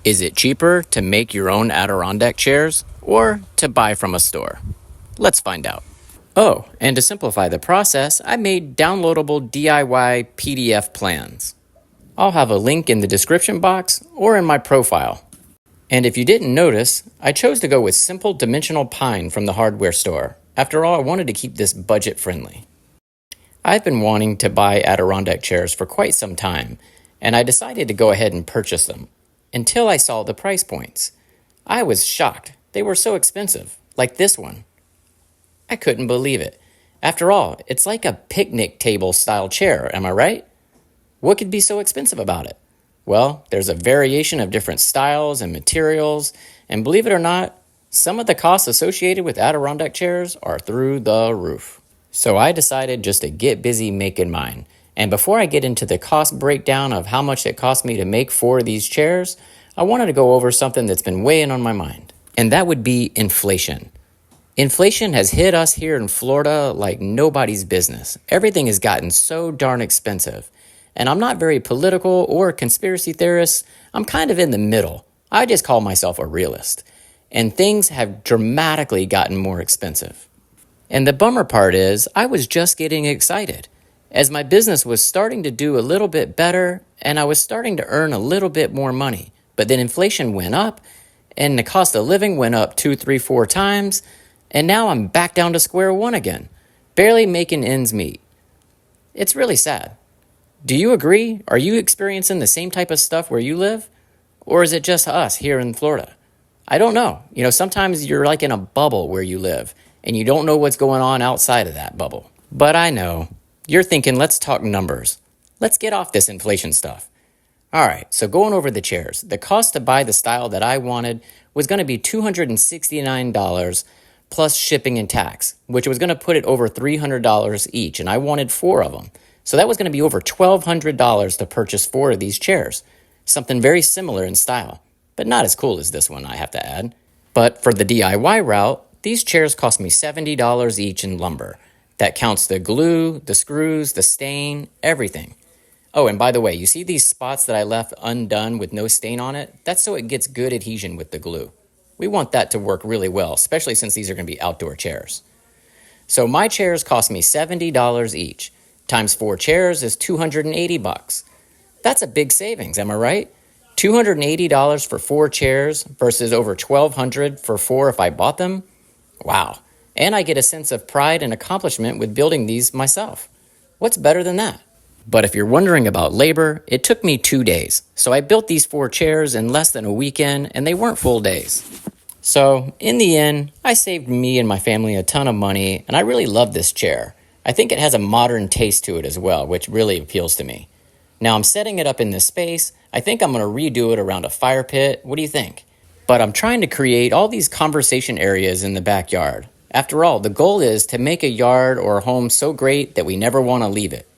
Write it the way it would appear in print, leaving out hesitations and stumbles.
Is it cheaper to make your own Adirondack chairs or to buy from a store? Let's find out. Oh, and to simplify the process, I made downloadable DIY PDF plans. I'll have a link in the description box or in my profile. And if you didn't notice, I chose to go with simple dimensional pine from the hardware store. After all, I wanted to keep this budget friendly. I've been wanting to buy Adirondack chairs for quite some time, and I decided to go ahead and purchase them. Until I saw the price points. I was shocked. They were so expensive, like this one. I couldn't believe it. After all, it's like a picnic table style chair, am I right? What could be so expensive about it? Well, there's a variation of different styles and materials, and believe it or not, some of the costs associated with Adirondack chairs are through the roof. So I decided just to get busy making mine. And before I get into the cost breakdown of how much it cost me to make 4 of these chairs, I wanted to go over something that's been weighing on my mind. And that would be inflation. Inflation has hit us here in Florida like nobody's business. Everything has gotten so darn expensive. And I'm not very political or a conspiracy theorist. I'm kind of in the middle. I just call myself a realist. And things have dramatically gotten more expensive. And the bummer part is, I was just getting excited. As my business was starting to do a little bit better, and I was starting to earn a little bit more money. But then inflation went up, and the cost of living went up 2, 3, 4 times, and now I'm back down to square one again, barely making ends meet. It's really sad. Do you agree? Are you experiencing the same type of stuff where you live? Or is it just us here in Florida? I don't know. Sometimes you're like in a bubble where you live, and you don't know what's going on outside of that bubble. But I know. You're thinking, let's talk numbers. Let's get off this inflation stuff. All right, so going over the chairs. The cost to buy the style that I wanted was going to be $269 plus shipping and tax, which was going to put it over $300 each, and I wanted 4 of them. So that was going to be over $1,200 to purchase 4 of these chairs. Something very similar in style, but not as cool as this one, I have to add. But for the DIY route, these chairs cost me $70 each in lumber. That counts the glue, the screws, the stain, everything. Oh, and by the way, you see these spots that I left undone with no stain on it? That's so it gets good adhesion with the glue. We want that to work really well, especially since these are going to be outdoor chairs. So my chairs cost me $70 each. Times 4 chairs is $280. That's a big savings, am I right? $280 for 4 chairs versus over $1,200 for 4 if I bought them? Wow. And I get a sense of pride and accomplishment with building these myself. What's better than that? But if you're wondering about labor, it took me 2 days. So I built these 4 chairs in less than a weekend, and they weren't full days. So in the end, I saved me and my family a ton of money, and I really love this chair. I think it has a modern taste to it as well, which really appeals to me. Now I'm setting it up in this space. I think I'm going to redo it around a fire pit. What do you think? But I'm trying to create all these conversation areas in the backyard. After all, the goal is to make a yard or a home so great that we never want to leave it.